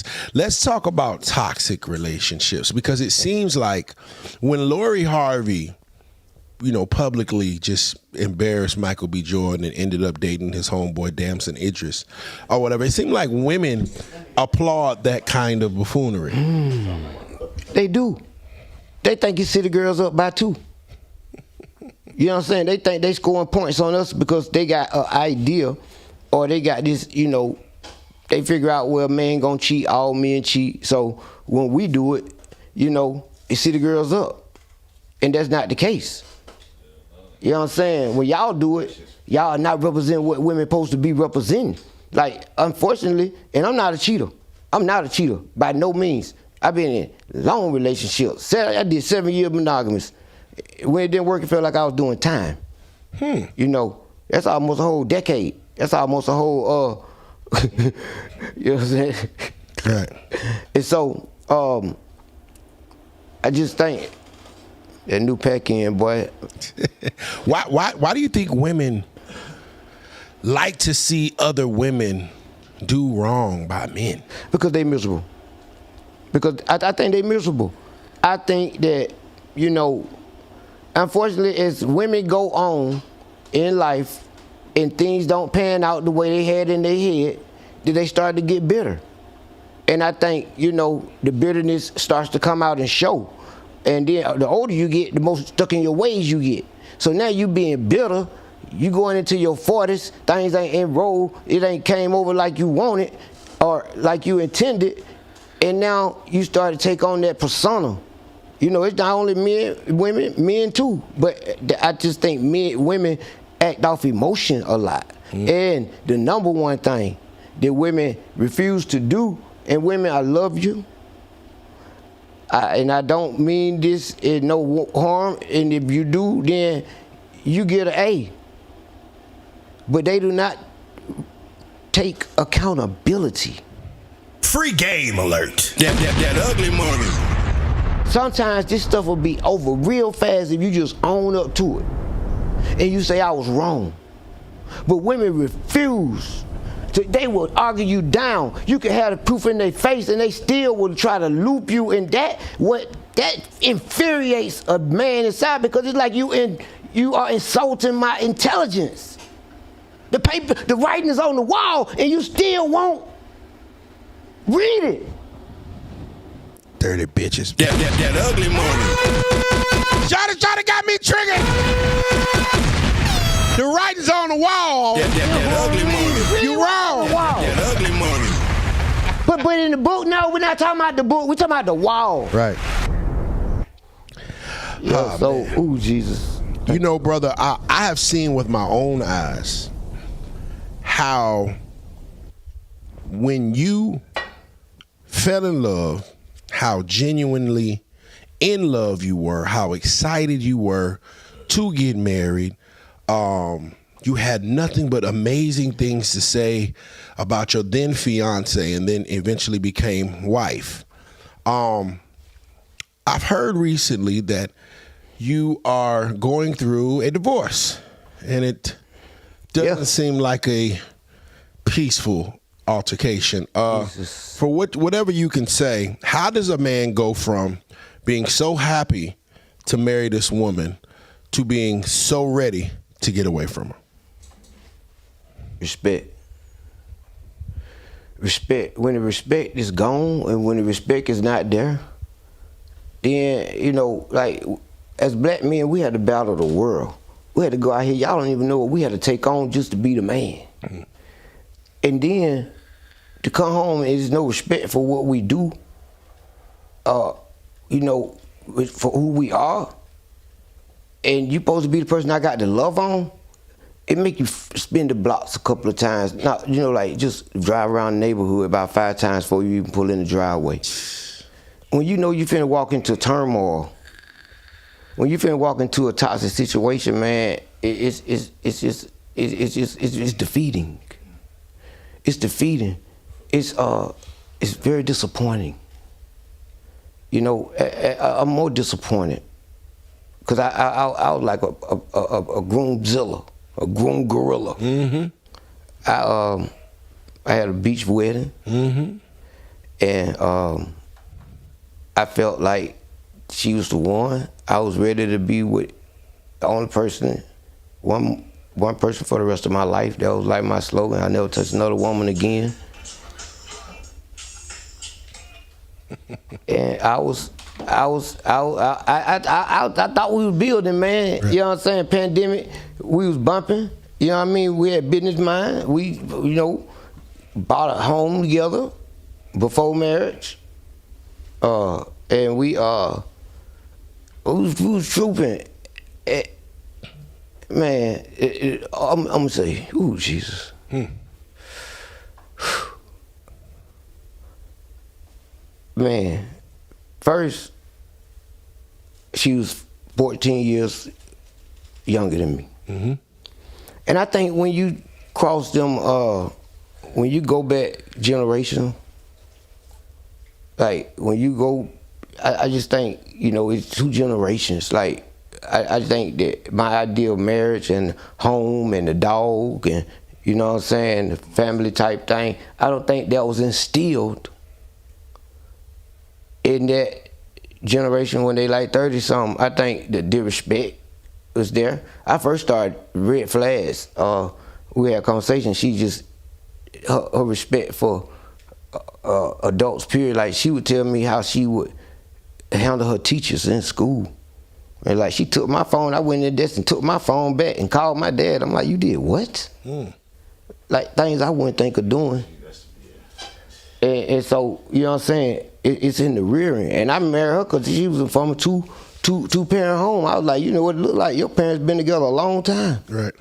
this. Let's talk about toxic relationships, because it seems like when Lori Harvey, publicly just embarrassed Michael B. Jordan and ended up dating his homeboy Damson Idris or whatever, it seemed like women applaud that kind of buffoonery. They do. They think you city girls up by two. You know what I'm saying? They think they scoring points on us because they got an idea, or they got this, they figure out, well, man gonna cheat, all men cheat. So when we do it, it city girls up. And that's not the case. You know what I'm saying? When y'all do it, y'all are not representing what women supposed to be representing. Like, unfortunately, and I'm not a cheater. I'm not a cheater, by no means. I've been in long relationships. I did 7 years monogamous. When it didn't work, it felt like I was doing time. That's almost a whole decade. That's almost a whole, you know what I'm saying? Right. And so, I just think, that new pack in, boy. Why do you think women like to see other women do wrong by men? Because they miserable. Because I think they miserable. I think that, unfortunately, as women go on in life and things don't pan out the way they had in their head, then they start to get bitter. And I think, the bitterness starts to come out and show. And then the older you get, the more stuck in your ways you get. So now you being bitter, you going into your 40s, things ain't enrolled, it ain't came over like you wanted or like you intended, and now you start to take on that persona. It's not only men too, but I just think women act off emotion a lot. And the number one thing that women refuse to do, and women, I love you, and I don't mean this in no harm, and if you do, then you get an A. But they do not take accountability. Free game alert. That ugly money. Sometimes this stuff will be over real fast if you just own up to it. And you say, I was wrong. But women refuse. They will argue you down. You can have the proof in their face, and they still will try to loop you in that. That infuriates a man inside, because it's like you are insulting my intelligence. The writing is on the wall, and you still won't read it. Dirty bitches. That ugly money. Shawty got me triggered. The writing's on the wall. That ugly money. You wrong. That ugly money. But in the book, no, we're not talking about the book. We're talking about the wall. Right. Yeah, ooh, Jesus. Brother, I have seen with my own eyes how when you fell in love, how genuinely in love you were, how excited you were to get married. You had nothing but amazing things to say about your then fiance and then eventually became wife. I've heard recently that you are going through a divorce, and it doesn't seem like a peaceful altercation. For whatever you can say, how does a man go from being so happy to marry this woman to being so ready to get away from her? Respect. When the respect is gone and when the respect is not there, then, like, as black men, we had to battle the world. We had to go out here. Y'all don't even know what we had to take on just to be the man. Mm-hmm. And then to come home and there's no respect for what we do, for who we are, and you supposed to be the person I got to love on, it make you spin the blocks a couple of times. Not, like just drive around the neighborhood about 5 times before you even pull in the driveway. When you know you finna walk into turmoil, when you finna walk into a toxic situation, man, it's defeating. It's defeating. It's very disappointing. I'm more disappointed because I was like a groomzilla, a groom gorilla. Mm-hmm. I had a beach wedding, mm-hmm. And I felt like she was the one. I was ready to be with the only person, one person for the rest of my life. That was like my slogan. I never touch another woman again. And I thought we was building, man. Right. You know what I'm saying? Pandemic, we was bumping. You know what I mean? We had business mind. We, you know, bought a home together before marriage. And we was trooping. Man, I'm gonna say, ooh, Jesus. Man, first, she was 14 years younger than me. Mm-hmm. And I think when you cross them, when you go back generational, like when you go, I just think, you know, it's 2 generations. Like, I think that my idea of marriage and home and the dog and, you know what I'm saying, the family type thing, I don't think that was instilled in that generation when they like 30-something. I think the disrespect was there. I first started red flags. We had a conversation. She just, her respect for adults, period. Like, she would tell me how she would handle her teachers in school. And like, she took my phone, I went in the desk and took my phone back and called my dad. I'm like, you did what? Like, things I wouldn't think of doing. And so, you know what I'm saying, it's in the rear end. And I married her because she was from a two-parent home. I was like, you know what it looked like? Your parents been together a long time. Right.